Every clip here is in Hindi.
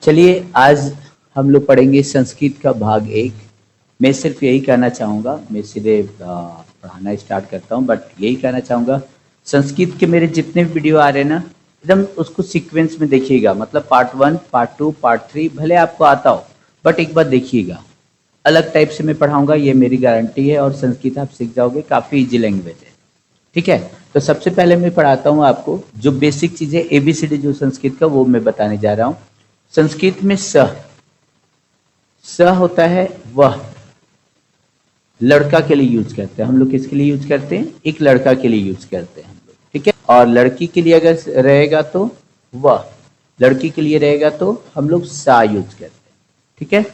चलिए आज हम लोग पढ़ेंगे संस्कृत का भाग 1। मैं सिर्फ यही कहना चाहूँगा, मैं सीधे पढ़ाना स्टार्ट करता हूँ, बट यही कहना चाहूँगा संस्कृत के मेरे जितने भी वीडियो आ रहे हैं ना, एकदम उसको सीक्वेंस में देखिएगा। मतलब पार्ट 1, पार्ट 2, पार्ट 3 भले आपको आता हो, बट एक बार देखिएगा। अलग टाइप से मैं पढ़ाऊँगा, ये मेरी गारंटी है। और संस्कृत आप सीख जाओगे, काफ़ी ईजी लैंग्वेज है। ठीक है, तो सबसे पहले मैं पढ़ाता हूँ आपको जो बेसिक चीज़ें ABCD जो संस्कृत का, वो मैं बताने जा रहा हूँ। संस्कृत में स होता है वह, लड़का के लिए यूज करते हैं हम लोग। किसके लिए यूज करते हैं? एक लड़का के लिए यूज करते हैं हम लोग। ठीक है, और लड़की के लिए अगर रहेगा तो वह, लड़की के लिए रहेगा तो हम लोग सा यूज करते हैं। ठीक है,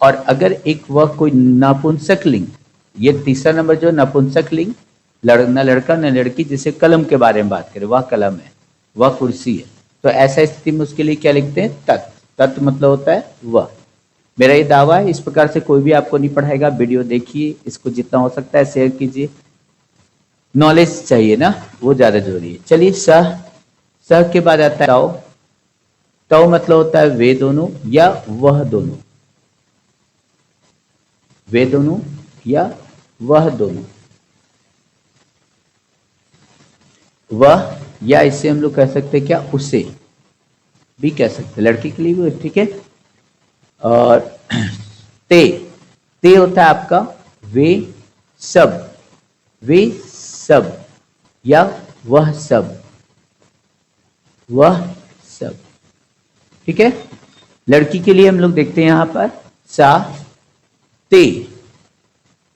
और अगर एक वह कोई नपुंसक लिंग, ये तीसरा नंबर जो नपुंसक लिंग, न लड़का न लड़की, जिसे कलम के बारे में बात करें, वह कलम है, वह कुर्सी है, तो ऐसा स्थिति में उसके लिए क्या लिखते हैं? तत्। तत् मतलब होता है वह। मेरा ये दावा है, इस प्रकार से कोई भी आपको नहीं पढ़ाएगा। वीडियो देखिए, इसको जितना हो सकता है शेयर कीजिए। नॉलेज चाहिए ना, वो ज्यादा जरूरी है। चलिए सह के बाद आता है तव। तव मतलब होता है वे दोनों या वह दोनों, वे दोनों या वह दोनों। वह, या इससे हम लोग कह सकते हैं क्या, उसे भी कह सकते हैं, लड़की के लिए भी। ठीक है, और ते, ते होता है आपका वे सब, वे सब या वह सब, वह सब। ठीक है, लड़की के लिए हम लोग देखते हैं यहां पर सा ते,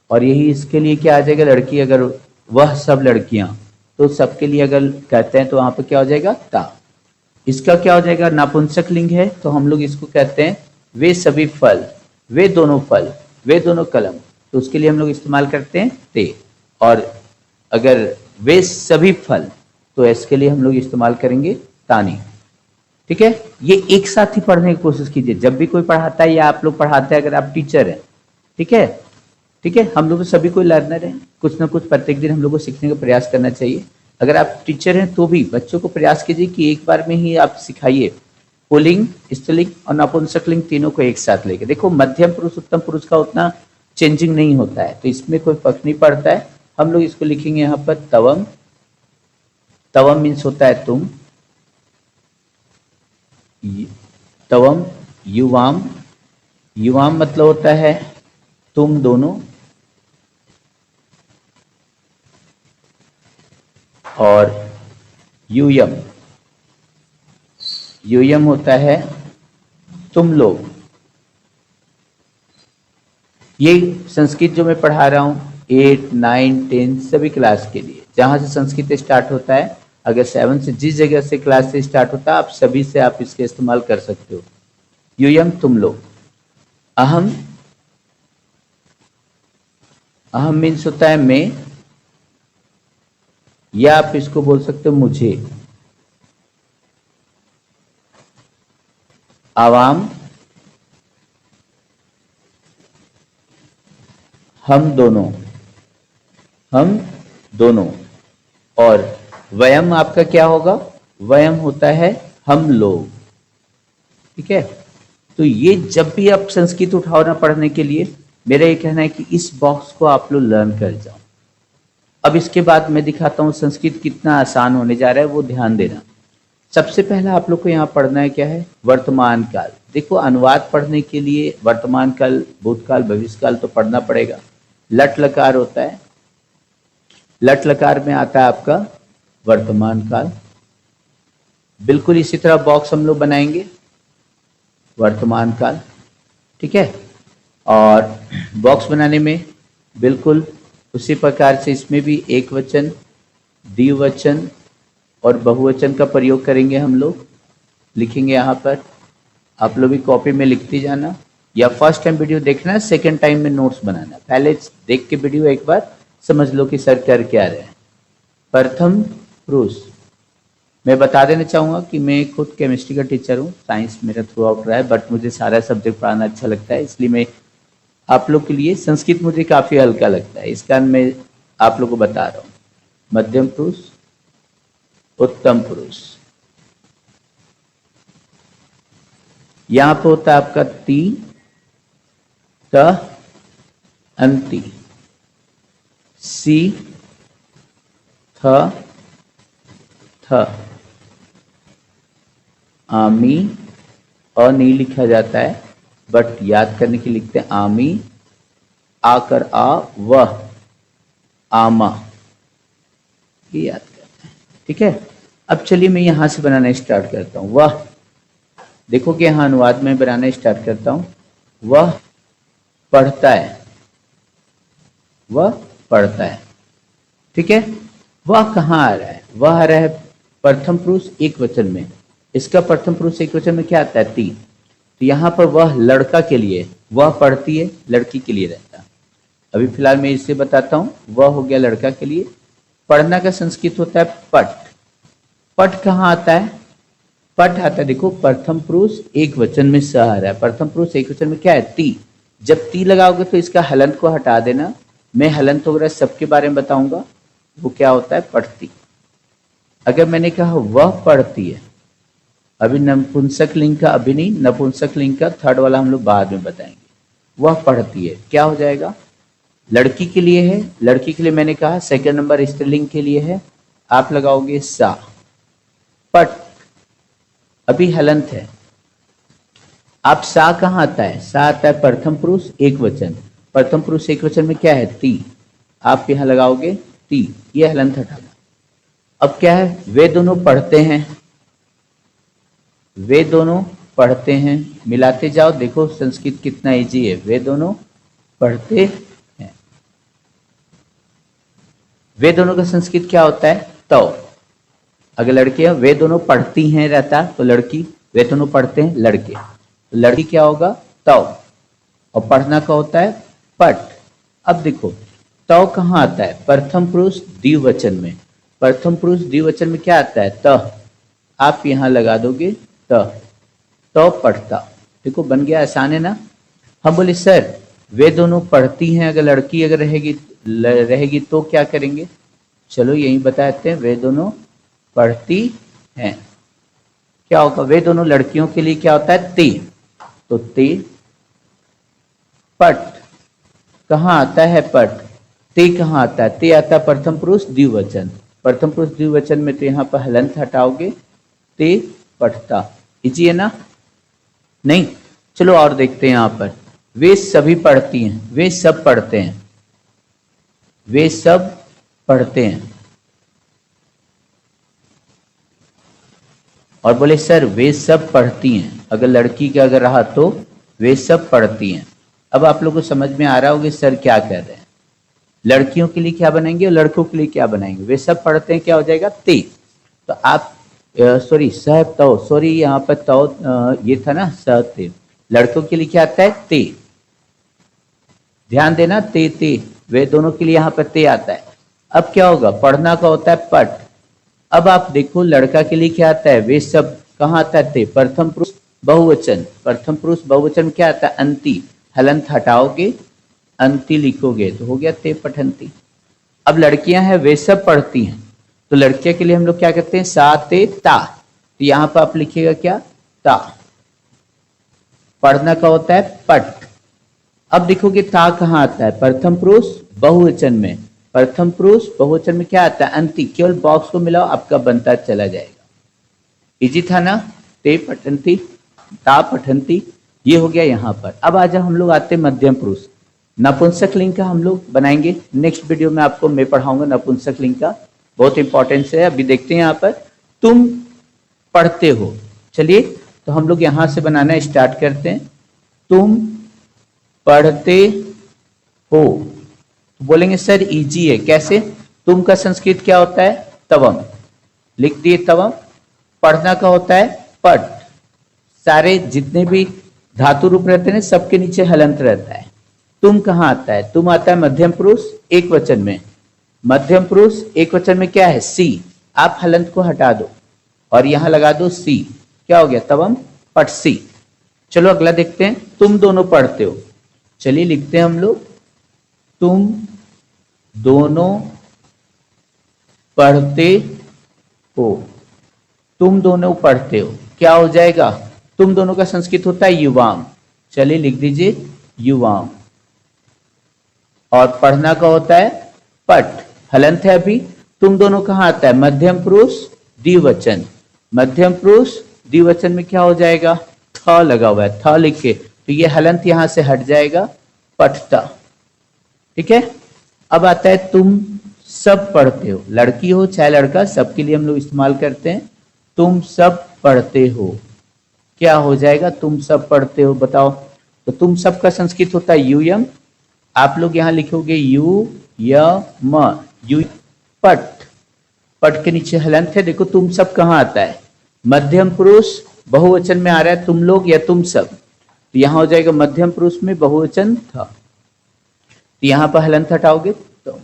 और यही इसके लिए क्या आ जाएगा? लड़की, अगर वह सब लड़कियां, तो सबके लिए अगर कहते हैं तो वहां पर क्या हो जाएगा? ता। इसका क्या हो जाएगा? नापुंसक लिंग है, तो हम लोग इसको कहते हैं वे सभी फल, वे दोनों फल, वे दोनों कलम, तो उसके लिए हम लोग इस्तेमाल करते हैं ते। और अगर वे सभी फल, तो इसके लिए हम लोग इस्तेमाल करेंगे तानी। ठीक है, ये एक साथ ही पढ़ने की कोशिश कीजिए जब भी कोई पढ़ाता है या आप लोग पढ़ाते हैं, अगर आप टीचर हैं। ठीक है, ठीक है, हम लोग सभी कोई लर्नर हैं, कुछ ना कुछ प्रत्येक दिन हम लोग को सीखने का प्रयास करना चाहिए। अगर आप टीचर हैं तो भी बच्चों को प्रयास कीजिए कि एक बार में ही आप सिखाइए पुल्लिंग, स्त्रीलिंग और नपुंसक लिंग तीनों को एक साथ लेके। देखो, मध्यम पुरुष उत्तम पुरुष का उतना चेंजिंग नहीं होता है, तो इसमें कोई फर्क नहीं पड़ता है। हम लोग इसको लिखेंगे यहाँ पर तवम। तवम मीन्स होता है तुम, तवम युवाम, युवाम मतलब होता है तुम दोनों, और यूयम, यूयम होता है तुम लोग। ये संस्कृत जो मैं पढ़ा रहा हूँ 8, 9, 10 सभी क्लास के लिए, जहां से संस्कृत स्टार्ट होता है, अगर 7 से जिस जगह से क्लास से स्टार्ट होता है, आप सभी से आप इसके इस्तेमाल कर सकते हो। यूयम तुम लोग। अहम, अहम मीन्स होता है मैं, या आप इसको बोल सकते हो मुझे। आवाम, हम दोनों, हम दोनों। और वयम आपका क्या होगा? वयम होता है हम लोग। ठीक है, तो ये जब भी आप संस्कृत उठाओ ना पढ़ने के लिए, मेरा ये कहना है कि इस बॉक्स को आप लोग लर्न कर जाओ। अब इसके बाद मैं दिखाता हूं संस्कृत कितना आसान होने जा रहा है, वो ध्यान देना। सबसे पहला आप लोग को यहाँ पढ़ना है क्या है? वर्तमान काल। देखो, अनुवाद पढ़ने के लिए वर्तमान काल, भूतकाल, भविष्य काल तो पढ़ना पड़ेगा। लट लकार होता है, लट लकार में आता है आपका वर्तमान काल। बिल्कुल इसी तरह बॉक्स हम लोग बनाएंगे, वर्तमान काल। ठीक है, और बॉक्स बनाने में बिल्कुल उसी प्रकार से इसमें भी एक वचन, द्विवचन और बहुवचन का प्रयोग करेंगे हम लोग। लिखेंगे यहाँ पर, आप लोग भी कॉपी में लिखती जाना, या फर्स्ट टाइम वीडियो देखना है, सेकेंड टाइम में नोट्स बनाना। पहले देख के वीडियो एक बार समझ लो कि सर कर क्या रहे हैं। प्रथम पुरुष, मैं बता देना चाहूँगा कि मैं खुद केमिस्ट्री का टीचर हूँ, साइंस मेरा थ्रू आउट रहा है, बट मुझे सारा सब्जेक्ट पढ़ाना अच्छा लगता है, इसलिए मैं आप लोग के लिए संस्कृत मुझे काफ़ी हल्का लगता है, इस कारण मैं आप लोग को बता रहा हूँ। मध्यम पुरुष, उत्तम पुरुष, यहां पे होता है आपका ती, त, अंति, सी, थ, थ, आमी, अ नहीं लिखा जाता है बट याद करने के लिए लिखते हैं आमी, आकर आ, वह, आमा, ये याद करते हैं। ठीक है, अब चलिए मैं यहां से बनाना स्टार्ट करता हूं। वह, देखो कि यहां अनुवाद में बनाना स्टार्ट करता हूं। वह पढ़ता है, वह पढ़ता है। ठीक है, वह कहाँ आ रहा है? वह आ रहा है प्रथम पुरुष एक वचन में। इसका प्रथम पुरुष एक वचन में क्या आता है? ती। तो यहां पर वह लड़का के लिए, वह पढ़ती है, लड़की के लिए रहता है। अभी फिलहाल मैं इसे बताता हूं। वह हो गया लड़का के लिए। पढ़ना का संस्कृत होता है पठ। पठ कहाँ आता है? पठ आता है, देखो प्रथम पुरुष एक वचन में स आ रहा है। प्रथम पुरुष एक वचन में क्या है? ती। जब ती लगाओगे तो इसका हलंत को हटा देना। मैं हलंत वगैरह सबके बारे में बताऊंगा। वो क्या होता है? पढ़ती। अगर मैंने कहा वह पढ़ती है, अभी नपुंसक लिंग का अभी नहीं, नपुंसक लिंग का थर्ड वाला हम लोग बाद में बताएंगे। वह पढ़ती है, क्या हो जाएगा? लड़की के लिए है। लड़की के लिए मैंने कहा सेकंड नंबर स्त्रीलिंग के लिए है, आप लगाओगे सा। पट, अभी हलंत है। आप सा कहाँ आता है? सा आता है प्रथम पुरुष एक वचन। प्रथम पुरुष एक वचन में क्या है? ती। आप यहां लगाओगे ती, ये हलंत हटाना। अब क्या है? वे दोनों पढ़ते हैं, वे दोनों पढ़ते हैं। मिलाते जाओ, देखो संस्कृत कितना इजी है। वे दोनों पढ़ते हैं। वे दोनों का संस्कृत क्या होता है? तो। अगर लड़के हैं, वे दोनों पढ़ती हैं रहता तो लड़की, वे दोनों पढ़ते हैं लड़के, तो लड़की क्या होगा? तो। और पढ़ना का होता है पट। अब देखो तो कहाँ आता है? प्रथम पुरुष द्विवचन में। प्रथम पुरुष द्विवचन में क्या आता है? त। आप यहां लगा दोगे त, तो पढ़ता। देखो बन गया, आसान है ना? हम बोले सर वे दोनों पढ़ती हैं, अगर लड़की अगर रहेगी तो क्या करेंगे? चलो यही बताते हैं। वे दोनों पढ़ती हैं, क्या होगा? वे दोनों लड़कियों के लिए क्या होता है? ते। तो ते पट। कहाँ आता है पट? ते कहाँ आता है? ते आता है प्रथम पुरुष द्विवचन। प्रथम पुरुष द्विवचन में तो यहां पर हलंत हटाओगे, ते पढ़ता। इजी है ना? नहीं? चलो और देखते हैं यहां पर। वे सभी पढ़ती हैं, वे सब पढ़ते हैं, वे सब पढ़ते हैं। और बोले सर वे सब पढ़ती हैं, अगर लड़की का अगर रहा तो वे सब पढ़ती हैं। अब आप लोगों को समझ में आ रहा होगा सर क्या कह रहे हैं। लड़कियों के लिए क्या बनाएंगे और लड़कों के लिए क्या बनाएंगे? वे सब पढ़ते हैं, क्या हो जाएगा? ते। तो आप सॉरी सह तो, सॉरी यहाँ पर तो ये था ना स ते। लड़कों के लिए क्या आता है? ते। ध्यान देना, ते ते, वे दोनों के लिए यहाँ पर ते आता है। अब क्या होगा? पढ़ना का होता है पट। अब आप देखो लड़का के लिए क्या आता है? वे सब कहाँ आता है? ते। प्रथम पुरुष बहुवचन। प्रथम पुरुष बहुवचन में क्या आता है? अंति। हलंत हटाओगे, अंति लिखोगे तो हो गया ते पठंती। अब लड़कियां हैं, वे सब पढ़ती हैं, तो लड़कियों के लिए हम लोग क्या करते हैं? सा ते ता। तो यहां पर आप लिखिएगा क्या? ता। पढ़ना का होता है पट। अब देखोगे ता कहाँ आता है? प्रथम पुरुष बहुवचन में। प्रथम पुरुष बहुवचन में क्या आता है? अंति। केवल बॉक्स को मिलाओ, आपका बनता चला जाएगा। इजी था ना? ते पठंती, ता पठंती, ये हो गया यहां पर। अब आज हम लोग आते मध्यम पुरुष। नपुंसक लिंग का हम लोग बनाएंगे नेक्स्ट वीडियो में, आपको मैं पढ़ाऊंगा नपुंसक लिंग का, बहुत इंपॉर्टेंस है। अभी देखते हैं यहां पर तुम पढ़ते हो। चलिए तो हम लोग यहां से बनाना स्टार्ट करते हैं। तुम पढ़ते हो, तो बोलेंगे सर इजी है, कैसे? तुम का संस्कृत क्या होता है? तवम। लिख दिए तवम। पढ़ना का होता है पट। सारे जितने भी धातु रूप रहते हैं सबके नीचे हलंत रहता है। तुम कहाँ आता है? तुम आता है मध्यम पुरुष एक वचन में। मध्यम पुरुष एक वचन में क्या है? सी। आप हलंत को हटा दो और यहां लगा दो सी, क्या हो गया? तवम पट सी। चलो अगला देखते हैं। तुम दोनों पढ़ते हो, चलिए लिखते हैं हम लोग। तुम दोनों पढ़ते हो। तुम दोनों पढ़ते हो, क्या हो जाएगा? तुम दोनों का संस्कृत होता है युवाम, चलिए लिख दीजिए युवाम। और पढ़ना का होता है पठ, हलंत है अभी। तुम दोनों कहाँ आता है, मध्यम पुरुष द्विवचन, मध्यम पुरुष द्विवचन में क्या हो जाएगा, थ लगा हुआ है, थ लिख के, तो ये हलंत यहां से हट जाएगा, पठता। ठीक है। अब आता है तुम सब पढ़ते हो, लड़की हो चाहे लड़का, सबके लिए हम लोग इस्तेमाल करते हैं। तुम सब पढ़ते हो, क्या हो जाएगा, तुम सब पढ़ते हो, बताओ। तो तुम सब का संस्कृत होता है यूयम, आप लोग यहां लिखोगे यू य म, यू पट, पट के नीचे हलंत है। देखो तुम सब कहाँ आता है, मध्यम पुरुष बहुवचन में आ रहा है, तुम लोग या तुम सब, तो यहां हो जाएगा मध्यम पुरुष में बहुवचन था, तो यहां पर हलंत हटाओगे तो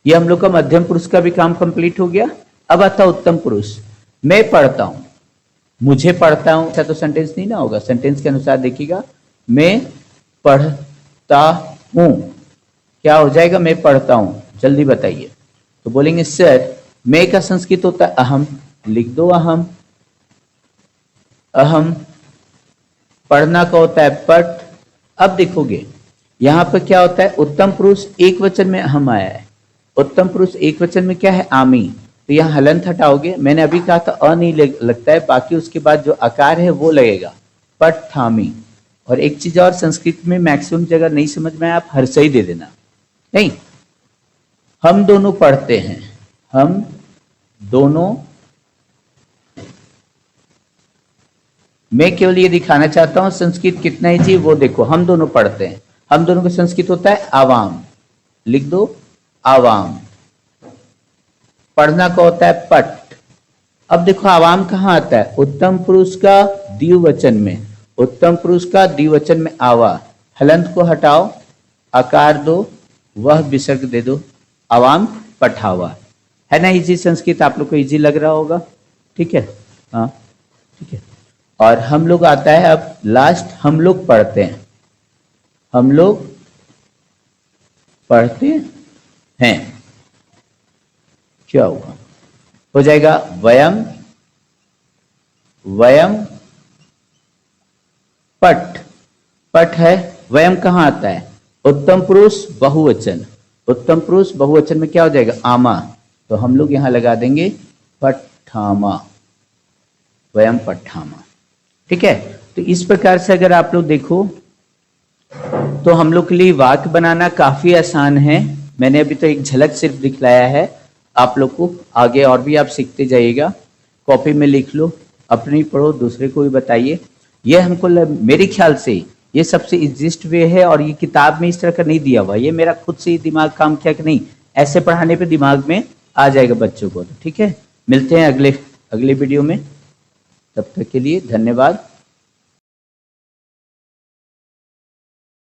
ये हम लोग का मध्यम पुरुष का भी काम कंप्लीट हो गया। अब आता उत्तम पुरुष, मैं पढ़ता हूं, मुझे पढ़ता हूं, ऐसा तो सेंटेंस नहीं ना होगा, सेंटेंस के अनुसार देखिएगा, मैं पढ़ता हूं, क्या हो जाएगा, मैं पढ़ता हूं, जल्दी बताइए। तो बोलेंगे सर मैं का संस्कृत होता है अहम, लिख दो अहम, अहम। पढ़ना का होता है पठ। अब देखोगे यहां पर क्या होता है, उत्तम पुरुष एक वचन में अहम आया है, उत्तम पुरुष एक वचन में क्या है, आमी, तो यहां हलंत हटाओगे, मैंने अभी कहा था अ नहीं लगता है, बाकी उसके बाद जो आकार है वो लगेगा, पठामी। और एक चीज और, संस्कृत में मैक्सिमम जगह नहीं समझ में आप हर्षई दे देना, नहीं, हम दोनों पढ़ते हैं, हम दोनों, मैं केवल ये दिखाना चाहता हूं संस्कृत कितना ही चाहिए वो देखो, हम दोनों पढ़ते हैं, हम दोनों का संस्कृत होता है आवाम, लिख दो आवाम। पढ़ना का होता है पट। अब देखो आवाम कहां आता है, उत्तम पुरुष का द्विवचन में, उत्तम पुरुष का द्विवचन में आवा, हलंत को हटाओ, आकार दो, वह विसर्ग दे दो, आवाम पठावा, है ना इजी संस्कृत, आप लोग को इजी लग रहा होगा, ठीक है, हाँ ठीक है। और हम लोग आता है अब लास्ट, हम लोग पढ़ते हैं, हम लोग पढ़ते हैं, क्या हुआ, हो जाएगा वयम, वयम पठ, पठ है, वयम कहां आता है, उत्तम पुरुष बहुवचन, उत्तम पुरुष बहुवचन में क्या हो जाएगा, आमा, तो हम लोग यहां लगा देंगे पठामा, वयम पठामा, ठीक है। तो इस प्रकार से अगर आप लोग देखो तो हम लोग के लिए वाक्य बनाना काफी आसान है, मैंने अभी तो एक झलक सिर्फ दिखलाया है, आप लोग को आगे और भी आप सीखते जाइएगा, कॉपी में लिख लो, अपनी पढ़ो, दूसरे को भी बताइए। ये हमको मेरे ख्याल से ये सबसे इजिस्ट वे है, और ये किताब में इस तरह का नहीं दिया हुआ, ये मेरा खुद से ही दिमाग काम किया कि नहीं, ऐसे पढ़ाने पे दिमाग में आ जाएगा बच्चों को, ठीक है। मिलते हैं अगले वीडियो में, तब तक के लिए धन्यवाद।